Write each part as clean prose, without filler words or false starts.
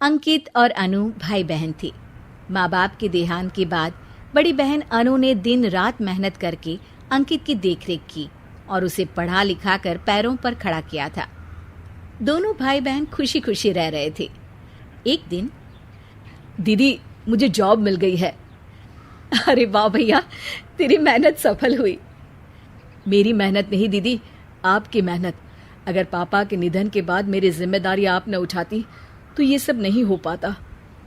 अंकित और अनु भाई बहन थे। माँ बाप के देहांत के बाद बड़ी बहन अनु ने दिन रात मेहनत करके अंकित की देखरेख की और उसे पढ़ा लिखा कर पैरों पर खड़ा किया था। दोनों भाई बहन खुशी खुशी रह रहे थे। एक दिन, दीदी मुझे जॉब मिल गई है। अरे वाह भैया, तेरी मेहनत सफल हुई। मेरी मेहनत नहीं दीदी, आपकी मेहनत। अगर पापा के निधन के बाद मेरी जिम्मेदारी आप न उठाती तो ये सब नहीं हो पाता।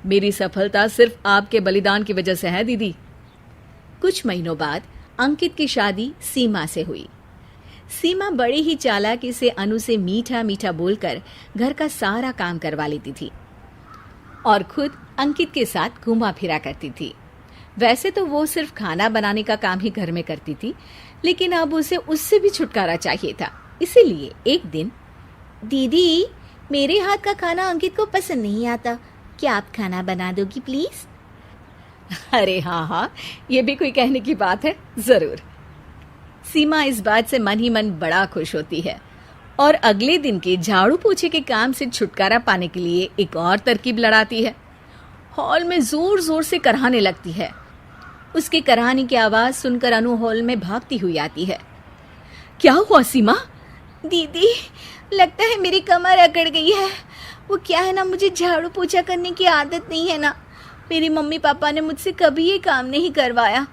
मेरी सफलता सिर्फ आपके बलिदान की वजह से है दीदी। कुछ महीनों बाद अंकित की शादी सीमा से हुई। सीमा बड़ी ही चालाकी से अनु से मीठा मीठा बोलकर घर का सारा काम करवा लेती थी और खुद अंकित के साथ घूमा फिरा करती थी। वैसे तो वो सिर्फ खाना बनाने का काम ही घर में करती थी, लेकिन अब उसे उससे भी छुटकारा चाहिए था। इसीलिए एक दिन, दीदी मेरे हाथ का खाना अंकित को पसंद नहीं आता, क्या आप खाना बना दोगी प्लीज? अरे हाँ, ये भी कोई कहने की बात है, जरूर। सीमा इस बात से मन ही मन बड़ा खुश होती है और अगले दिन के झाड़ू पोछे के काम से छुटकारा पाने के लिए एक और तरकीब लड़ाती है। हॉल में जोर जोर से कराहने लगती है। उसके कराहने की आवाज सुनकर अनु हॉल में भागती हुई आती है। क्या हुआ सीमा? दीदी लगता है मेरी कमर अकड़ गई है। वो क्या है ना, मुझे झाड़ू पोछा करने की आदत नहीं है ना। मेरी मम्मी पापा ने मुझसे कभी ये काम नहीं करवाया।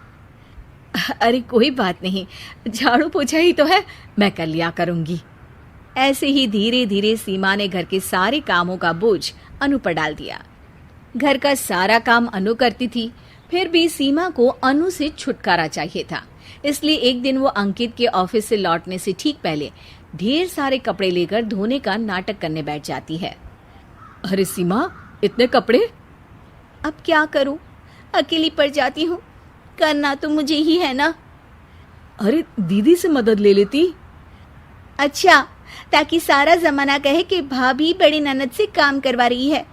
अरे कोई बात नहीं, झाड़ू पोछा ही तो है, मैं कर लिया करूंगी। ऐसे ही धीरे धीरे सीमा ने घर के सारे कामों का बोझ अनु पर डाल दिया। घर का सारा काम अनु करती थी, फिर भी सीमा को अनु से छुटकारा चाहिए था। इसलिए एक दिन वो अंकित के ऑफिस से लौटने से ठीक पहले ढेर सारे कपड़े लेकर धोने का नाटक करने बैठ जाती है। अरे सीमा, इतने कपड़े? अब क्या करूं, अकेली पड़ जाती हूँ। करना तो मुझे ही है ना। अरे दीदी से मदद ले लेती। अच्छा, ताकि सारा जमाना कहे कि भाभी बड़ी ननद से काम करवा रही है।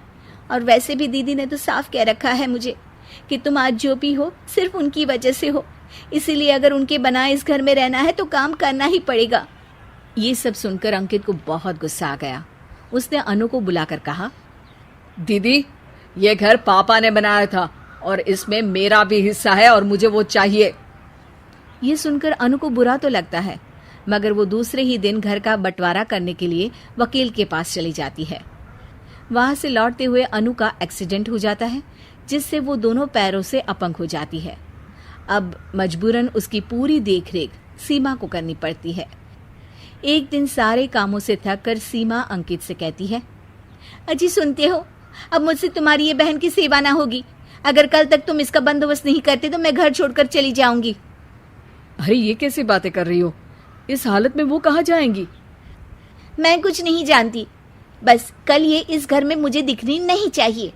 और वैसे भी दीदी ने तो साफ कह रखा है मुझे कि तुम आज जो भी हो सिर्फ उनकी वजह से हो, इसीलिए अगर उनके बनाए इस घर में रहना है तो काम करना ही पड़ेगा। ये सब सुनकर अंकित को बहुत गुस्सा आ गया। उसने अनु को बुलाकर कहा, दीदी ये घर पापा ने बनाया था और इसमें मेरा भी हिस्सा है और मुझे वो चाहिए। ये सुनकर अनु को बुरा तो लगता है, मगर वो दूसरे ही दिन घर का बंटवारा करने के लिए वकील के पास चली जाती है। वहां से लौटते हुए अनु का एक्सीडेंट हो जाता है, जिससे वो दोनों पैरों से अपंग हो जाती है। अब मजबूरन उसकी पूरी देखरेख सीमा को करनी पड़ती है। एक दिन सारे कामों से थक कर सीमा अंकित से कहती है, अजी सुनते हो, अब मुझसे तुम्हारी ये बहन की सेवा ना होगी। अगर कल तक तुम इसका बंदोबस्त नहीं करते तो मैं घर छोड़कर चली जाऊंगी। अरे ये कैसी बातें कर रही हो? इस हालत में वो कहाँ जाएंगी? मैं कुछ नहीं जानती, बस कल ये इस घर में मुझे दिखनी नहीं चाहिए।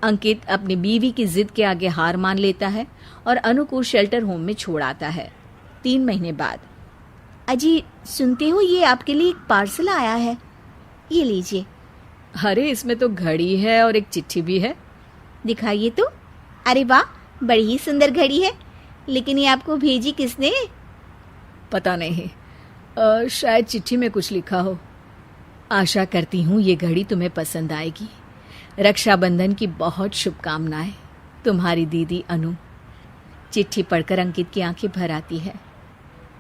अंकित अपनी बीवी की जिद के आगे हार मान लेता है और अनु को शेल्टर होम में छोड़ आता है। 3 महीने बाद, अजी सुनते हो, ये आपके लिए एक पार्सल आया है, ये लीजिए। अरे इसमें तो घड़ी है और एक चिट्ठी भी है। दिखाइए तो। अरे वाह, बड़ी ही सुंदर घड़ी है, लेकिन ये आपको भेजी किसने? पता नहीं, शायद चिट्ठी में कुछ लिखा हो। आशा करती हूँ ये घड़ी तुम्हें पसंद आएगी। रक्षाबंधन की बहुत शुभकामनाएं, तुम्हारी दीदी अनु। चिट्ठी पढ़कर अंकित की आंखें भर आती है।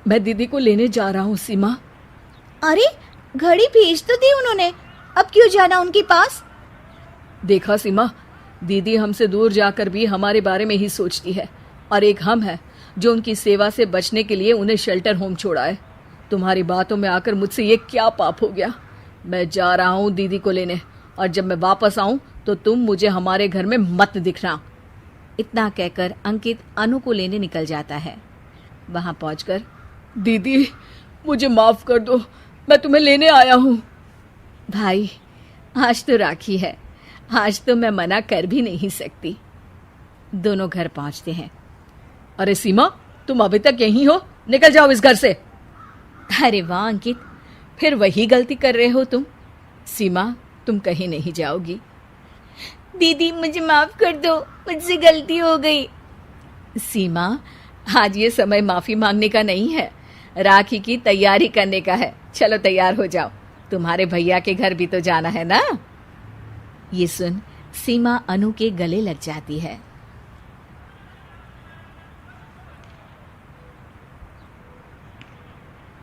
मैं दीदी को लेने जा रहा हूँ सीमा। अरे घड़ी भेज तो दी उन्होंने, अब क्यों जाना उनके पास? देखा सीमा, दीदी हमसे दूर जाकर भी हमारे बारे में ही सोचती है, और एक हम है जो उनकी सेवा से बचने के लिए उन्हें शेल्टर होम छोड़ा है। तुम्हारी बातों में आकर मुझसे ये क्या पाप हो गया? मैं जा रहा हूँ दीदी को लेने, और जब मैं वापस आऊं तो तुम मुझे हमारे घर में मत दिखना। इतना कहकर अंकित अनु को लेने निकल जाता है। वहां पहुंचकर, दीदी मुझे माफ कर दो, मैं तुम्हें लेने आया हूँ। भाई आज तो राखी है, आज तो मैं मना कर भी नहीं सकती। दोनों घर पहुंचते हैं। अरे सीमा, तुम अभी तक यहीं हो? निकल जाओ इस घर से। अरे वाह अंकित, फिर वही गलती कर रहे हो तुम। सीमा, तुम कहीं नहीं जाओगी। दीदी मुझे माफ कर दो, मुझसे गलती हो गई। सीमा, आज ये समय माफी मांगने का नहीं है, राखी की तैयारी करने का है। चलो तैयार हो जाओ, तुम्हारे भैया के घर भी तो जाना है ना। ये सुन सीमा अनु के गले लग जाती है।